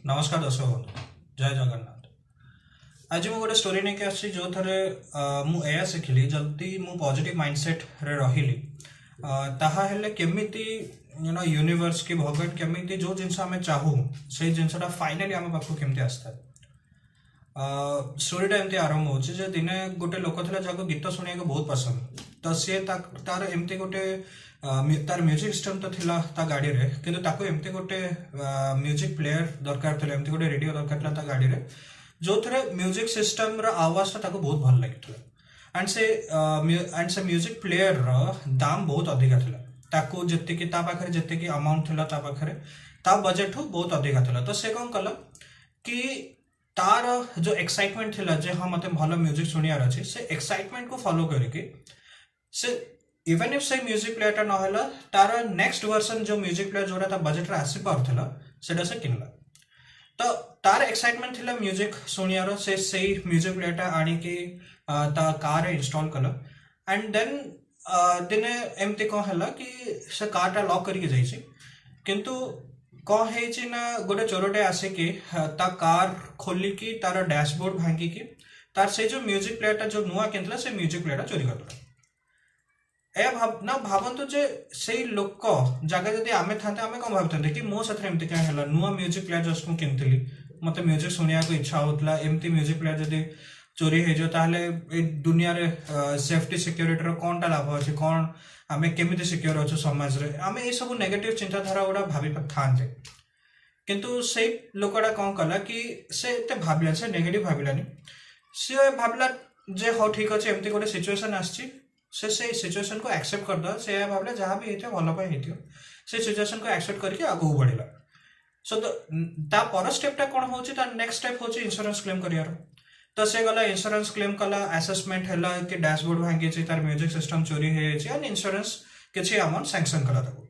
नमस्कार दर्शक बंधु जय जगन्नाथ। आज मुझे गोटे स्टोरी नहीं आसी जो थे मुझे शिखिली जदि मु पॉजिटिव माइंडसेट रे रही ताहा हेले केमिति यूनिवर्स की भगवान केमिति जो जिनस आम चाहू से जिनसा फाइनाली आम पाखक केमती आसता है। स्टोरीटा एमती आरंभ हो दिने गोटे लोक था जहाँ गीत शुणा बहुत पसंद तो सी तार एमती गोटे तार म्यूजिक सिस्टम तो थिला ता गाड़ी रे किंतु ताको एमती गोटे म्यूजिक प्लेयर दरकार थिला एमती गोटे रेडियो दरकार थिला ता गाड़ी रे जो थरे म्यूजिक सिस्टम रा आवाज ता ताको बहुत भल लागितला एंड से म्यूजिक प्लेयर रा दाम बहुत अधिका थिला ताको जत्ते की ता पाखरे जत्ते की अमाउंट थिला ता पाखरे ता बजेट बहुत अधिका थिला तो से कोन कला कि तार जो एक्साइटमेंट थिला जे हाँ मते भल म्यूजिक सुनियार अछि से एक्साइटमेंट को फॉलो करके से इवन इफ से म्यूजिक प्लेयर न होला तार नेक्स्ट वर्जन जो म्यूजिक प्लेयर जोरा ता बजेट रे आसी पारथला सेटा से किनला तो तार एक्साइटमेंट थिला म्यूजिक सुनियार से सही म्यूजिक प्लेयर ता आनी के ता कार इंस्टॉल कला एंड देन दिने एमती को हला कि से कार ता लॉक करके जाइछि किंतु कौन है ना गोटे चोरटे आसिकी ता कार खोलिकी तार डैशबोर्ड भांगिकी तार से जो म्यूजिक प्लेयर ता जो नुआ किनला से म्यूजिक प्लेयर ता चोरी करला ए भावतु जे से लोक जगह जदि आमे थांते आमे कौन भाबथांते कि मो साथे एमती क्या हला नुआ म्यूजिक प्लेयर जस्ट मु किनथिली मते म्यूजिक सुनिया को इच्छा होतला एमती म्यूजिक प्लेयर जदि चोरी हे जो ताहले ए दुनिया रे सेफ्टी सिक्योरिटी रो कोनटा लाभ अछि कोन आमे केमिति सिक्योर अछि समाज रे आमे ए सब नेगेटिव चिंताधारा उडा भाबी थांते किंतु से लोकड़ा कौन कला कि से एते भाबिला से नेगेटिव भाबिलानी से भाबला जे हो ठीक अछि एमती गोटे सिचुएशन आछि से सिचुएशन को एक्सेप्ट कर दो से भाबला जहां भी हेतियो भलो पय हेतियो से सिचुएशन को एक्सेप्ट करके आगु बढ़िला सो ता पर स्टेप ता कोन होछि ता नेक्स्ट स्टेप होछि इंश्योरेंस क्लेम करियार तो से गला इंश्योरेंस क्लेम कला असेसमेंट हैला कि डैशबोर्ड भांगी छि तार म्यूजिक सिस्टम चोरी हे छि एंड इंश्योरेंस किछि अमाउंट सैंक्शन कला ताको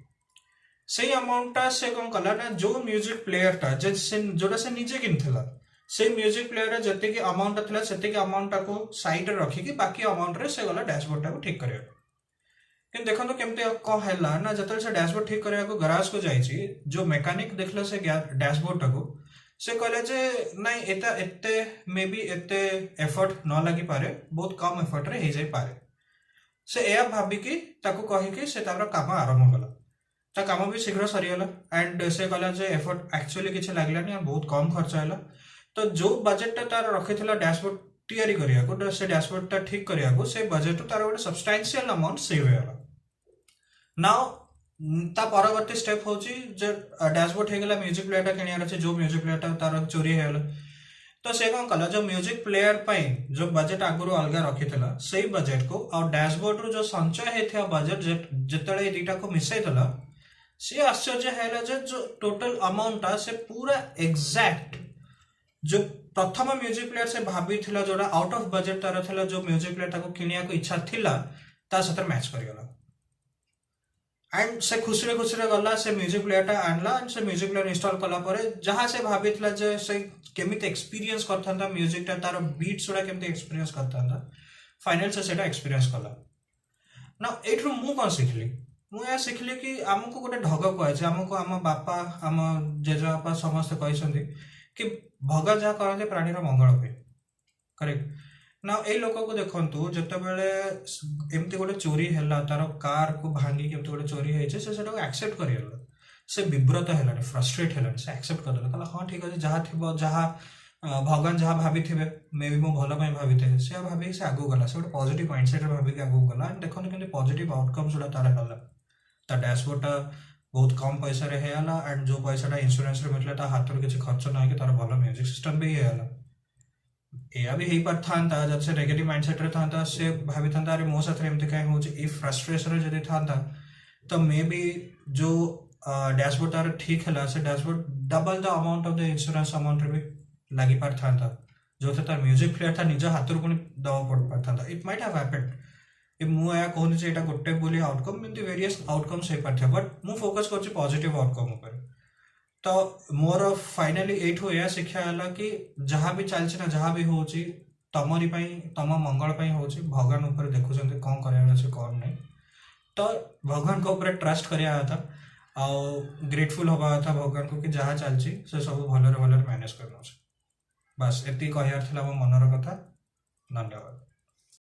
से अमाउंट ता से कोन कला ना जो म्यूजिक प्लेयर ता जे जोटा से निजे किनथला से म्यूजिक प्लेयर जति की अमाउंट था सेति की अमाउंट को साइड रे रखी कि बाकी अमाउंट रे से गला डैशबोर्ड टा को ठीक करिया कि देखो केमते को हैला ना जतल से डैशबोर्ड ठीक करिया को गराज को जाई छि जो मैकेनिक देखला से डैशबोर्ड टा को से कहले जे नहीं एता एते मे बी एते एफर्ट न लागि पारे बहुत कम एफर्ट रे हे जाई पारे से ए भाबी कि ताको कहि कि से तार काम आरंभ कला ता काम भी शीघ्र सरीगला एंड से कहला जे एफर्ट एक्चुअली किछ लागलानी और बहुत कम खर्च हैला तो जो बजेट तार रखिथिला डैशबोर्ड तैयारी करिया को से डैशबोर्ड ता ठीक करिया को से बजेट तार गोटे सब्सटेंशियल अमाउंट सेव होला नाउ ता परवर्ती स्टेप होची जे डैशबोर्ड हे गेला म्यूजिक प्लेयर ता किनियार अछि जो म्यूजिक प्लेयर ता तार चोरी हेला तो से कोन कला जो म्यूजिक प्लेयर पई जो बजेट आगुरो अलगा रखिथिला सेही बजेट को और डैशबोर्ड रो जो संचय हेथिया बजेट जतळे दीटा को मिसै दला से आश्चर्य हैला जे जो टोटल अमाउंट ता से पूरा एग्जैक्ट जो प्रथम म्यूजिक प्लेयर से भाबी थिला जोड़ा आउट ऑफ बजेट तार थिला जो म्यूजिक प्लेयर ताको किनिया को इच्छा थिला ता सतर मैच करि गला एंड से खुशी रे गला से म्यूजिक प्लेयर ता आनला एंड से म्यूजिक प्लेयर इंस्टॉल कला परे जहां से भाबी थिला जे से केमिति एक्सपीरियंस करथांता म्यूजिक ता तार बीट सोडा केमिति एक्सपीरियंस करथांता फाइनल से सेटा एक्सपीरियंस कला ना एठु मु कोन सिखली मु या सिखली कि हमको गोटे ढग को আছে हमको हम बापा हम जेजा बापा समस्त कहइसंती कि भगवान जहाँ करते प्राणीर मंगल हुए करेक्ट ना ए लोक को देखु जिते बड़े एमती गोटे चोरी है तार कार को भांगी केमती गोटे चोरी है से एक्सेप्ट कर से विव्रत है फ्रस्ट्रेट है से एक्सेप्ट करदेला कहला हाँ ठीक अच्छे जहाँ थी जहाँ भगवान जहाँ भाभी थे मे बी मो भल भाभी थे से भाभी से आगू गला से गोटे पॉजिटिव माइंडसेट भाविक आगू गला देखो कि पॉजिटिव आउटकम्स गुड़ा तार है ता डैशबोर्ड टा बहुत कम पैसा रे हेला एंड जो पैसा इंश्योरेंस रे मिलला ता हाथ रे किछ खर्च न कि तार भल म्यूजिक सिस्टम भी हेला एया भी हेई पर थांता जब से नेगेटिव माइंडसेट रे थांता से भाभी थांता अरे मो साथ रे एमते काहे होची ई फ्रस्ट्रेशन रे जदी थांता तो मे बी जो डैशबोर्ड तार ठीक हैला से dashboard double the amount of the insurance amount रे भी लागि पर थांता जो तार म्यूजिक प्लेयर था निज हाथ रे पुनी दवा पड़ पर थांता इट माइट हैव हैपेंड मुझे कहूनी से गोटे बोली आउटकम एमती वेरियस आउटकम्स हो पारे बट मु फोकस कर पॉजिटिव आउटकम ऊपर तो मोर फाइनाली एठू या शिक्षा है कि जहाँ भी चलछि ना जहाँ भी होची तमरी पई तम मंगल पई होची भगवान ऊपर देखुछन्ते कौन करार अछि कौन नहीं तो भगवान को ऊपर ट्रस्ट करिया था ଆଉ ଗ୍ରେଟଫୁଲ ହବା କଥା ଭଗବାନଙ୍କୁ କି ଯାହା ଚାଲିଛି ସେ ସବୁ ଭଲରେ ଭଲରେ ମ୍ୟାନେଜ କରିନେଉଛି। ବାସ୍ ଏତିକି କହିବାର ଥିଲା ମୋ ମନର କଥା।